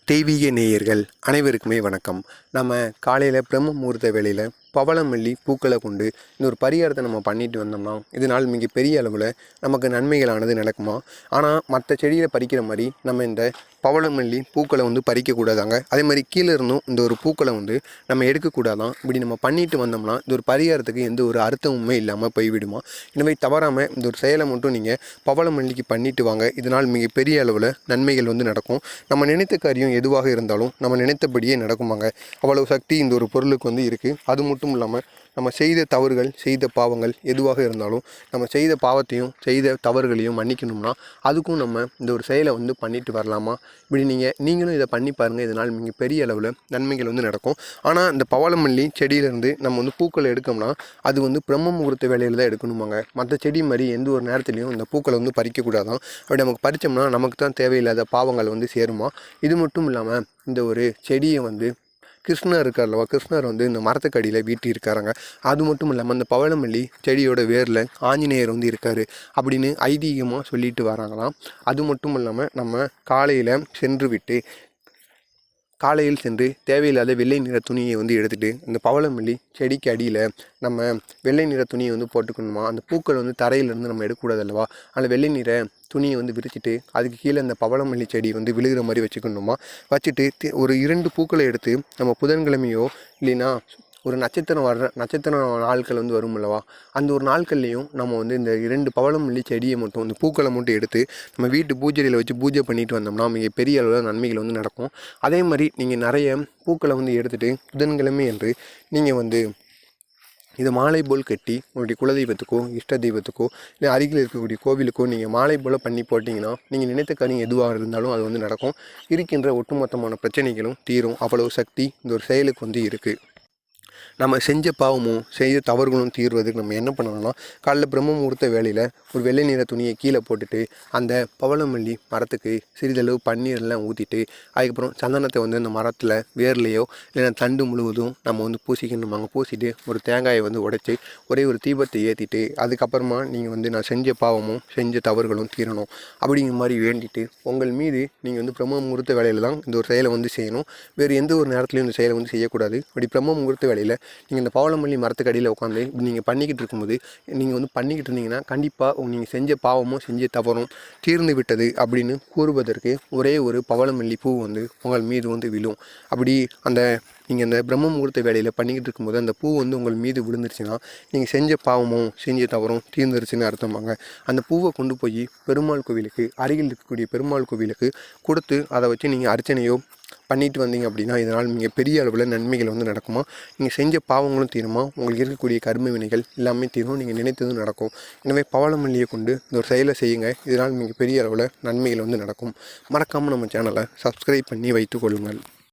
தெய்வீக நேயர்கள் அனைவருக்குமே வணக்கம். நம்ம காலையில் பிரம்ம முகூர்த்த வேளையில் பவளமல்லி பூக்களை கொண்டு இந்த ஒரு பரிகாரத்தை நம்ம பண்ணிட்டு வந்தோம்னா இதனால் மிகப்பெரிய அளவில் நமக்கு நன்மைகளானது நடக்குமா? ஆனால் மற்ற செடியில் பறிக்கிற மாதிரி நம்ம இந்த பவளமல்லி பூக்களை பறிக்கக்கூடாதாங்க. அதே மாதிரி கீழே இருந்தும் இந்த ஒரு பூக்களை நம்ம எடுக்கக்கூடாதான். இப்படி நம்ம பண்ணிட்டு வந்தோம்னா இந்த ஒரு பரிகாரத்துக்கு எந்த ஒரு அர்த்தமுமே இல்லாமல் போய்விடுமா. எனவே தவறாமல் இந்த ஒரு செயலை மட்டும் நீங்கள் பவளமல்லிக்கு பண்ணிட்டு வாங்க. இதனால் மிகப்பெரிய அளவில் நன்மைகள் நடக்கும். நம்ம நினைத்த காரியம் எதுவாக இருந்தாலும் நம்ம நினைத்தபடியே நடக்குமாங்க. அவ்வளவு சக்தி இந்த ஒரு பொருளுக்கு இருக்குது. அது மட்டும் இல்லாமல் நம்ம செய்த தவறுகள் செய்த பாவங்கள் எதுவாக இருந்தாலும் நம்ம செய்த பாவத்தையும் செய்த தவறுகளையும் மன்னிக்கணும்னா அதுக்கும் நம்ம இந்த ஒரு செயலை பண்ணிட்டு வரலாமா. இப்படி நீங்களும் இதை பண்ணி பாருங்கள். இதனால் பெரிய அளவில் நன்மைகள் நடக்கும். ஆனால் இந்த பவளமல்லி செடியிலேருந்து நம்ம பூக்களை எடுக்கோம்னா அது பிரம்ம முகூர்த்த வேலையில் தான் எடுக்கணுமாங்க. மற்ற செடி மாதிரி எந்த ஒரு நேரத்துலையும் இந்த பூக்களை பறிக்கக்கூடாதான். அப்படி நமக்கு பறித்தோம்னா நமக்கு தான் தேவையில்லாத பாவங்கள் சேருமா. இது மட்டும் இல்லாமல் இந்த ஒரு செடியை கிருஷ்ணர் இருக்கார்லவா, கிருஷ்ணர் இந்த மரத்துக்கடியில் வீட்டி இருக்காருங்க. அது மட்டும் இல்லாமல் இந்த பவளமல்லி செடியோட வேரில் ஆஞ்சநேயர் இருக்கார் அப்படின்னு ஐதீகமாக சொல்லிட்டு வராங்களாம். அது மட்டும் இல்லாமல் நம்ம காலையில் சென்று தேவையில்லாத வெள்ளை நிற துணியை எடுத்துகிட்டு இந்த பவளமல்லி செடிக்கு அடியில் நம்ம வெள்ளை நிற துணியை போட்டுக்கணுமா. அந்த பூக்கள் தரையிலேருந்து நம்ம எடுக்கக்கூடாது அல்லவா. அதில் வெள்ளை நிற துணியை விரிச்சிட்டு அதுக்கு கீழே இந்த பவளமல்லி செடி விழுகிற மாதிரி வச்சுக்கணுமா. வச்சுட்டு ஒரு 2 பூக்களை எடுத்து நம்ம புதன்கிழமையோ இல்லைன்னா ஒரு நட்சத்திர நாட்கள் வரும் அல்லவா, அந்த ஒரு நாட்கள்லேயும் நம்ம இந்த 2 பவளமல்லி செடியை மட்டும் இந்த பூக்களை மட்டும் எடுத்து நம்ம வீட்டு பூஜையில் வச்சு பூஜை பண்ணிட்டு வந்தோம்னா மிக பெரிய அளவில் நன்மைகள் நடக்கும். அதே மாதிரி நீங்கள் நிறைய பூக்களை எடுத்துகிட்டு புதன்கிழமை என்று நீங்கள் இதை மாலை போல் கட்டி உங்களுடைய குலதெய்வத்துக்கோ இஷ்ட தெய்வத்துக்கோ இல்லை அருகில் இருக்கக்கூடிய கோவிலுக்கோ நீங்கள் மாலை போல் பண்ணி போட்டிங்கன்னா நீங்கள் நினைத்த காரியம் எதுவாக இருந்தாலும் அது நடக்கும். இருக்கின்ற ஒட்டுமொத்தமான பிரச்சனைகளும் தீரும். அவ்வளவு சக்தி இந்த ஒரு செயலுக்கு இருக்குது. நம்ம செஞ்ச பாவமும் செய்த தவறுகளும் தீர்வதுக்கு நம்ம என்ன பண்ணணும்னா காலைல பிரம்ம முகூர்த்த வேலையில் ஒரு வெள்ளை நிற துணியை கீழே போட்டுட்டு அந்த பவளமல்லி மரத்துக்கு சிறிதளவு பன்னீரெல்லாம் ஊற்றிட்டு அதுக்கப்புறம் சந்தனத்தை அந்த மரத்தில் வேர்லையோ இல்லைன்னா தண்டு முழுவதும் நம்ம பூசிக்கணுமாங்க. பூசிட்டு ஒரு தேங்காயை உடைச்சி ஒரே ஒரு தீபத்தை ஏற்றிட்டு அதுக்கப்புறமா நீங்கள் நான் செஞ்ச பாவமும் செஞ்ச தவறுகளும் தீரணும் அப்படிங்கிற மாதிரி வேண்டிட்டு உங்கள் மீது நீங்கள் பிரம்ம முகூர்த்த வேலையில் தான் இந்த ஒரு செயலை செய்யணும். வேறு எந்த ஒரு நேரத்துலையும் இந்த செயலை செய்யக்கூடாது. அப்படி பிரம்ம முகூர்த்த வேலையில் நீங்கள் இந்த பவளமல்லி மரத்துக்கு அடியில் உட்காந்து நீங்கள் பண்ணிக்கிட்டு இருக்கும்போது நீங்கள் பண்ணிக்கிட்டு இருந்தீங்கன்னா கண்டிப்பாக நீங்கள் செஞ்ச பாவமும் செஞ்ச தவறும் தீர்ந்து விட்டது அப்படின்னு கூறுவதற்கு ஒரே ஒரு பவளமல்லி பூ உங்கள் மீது விழும். அப்படி நீங்கள் இந்த பிரம்ம முகூர்த்த வேலையில் பண்ணிக்கிட்டு இருக்கும்போது அந்த பூ உங்கள் மீது விழுந்துருச்சுன்னா நீங்கள் செஞ்ச பாவமும் செஞ்ச தவறும் தீர்ந்துருச்சுன்னு அர்த்தமாங்க. அந்த பூவை கொண்டு போய் பெருமாள் கோவிலுக்கு அருகில் இருக்கக்கூடிய பெருமாள் கோவிலுக்கு கொடுத்து அதை வச்சு நீங்கள் அர்ச்சனையோ பண்ணிட்டு வந்தீங்க அப்படின்னா இதனால் நீங்கள் பெரிய அளவில் நன்மைகள் நடக்குமா. நீங்கள் செஞ்ச பாவங்களும் தீருமா. உங்களுக்கு இருக்கக்கூடிய கர்ம வினைகள் எல்லாமே தீரும். நீங்கள் நினைத்ததும் நடக்கும். எனவே பவளமல்லியை கொண்டு இந்த ஒரு செயலை செய்யுங்க. இதனால் மிக பெரிய அளவில் நன்மைகள் நடக்கும். மறக்காமல் நம்ம சேனலை சப்ஸ்கிரைப் பண்ணி வைத்துக் கொள்ளுங்கள்.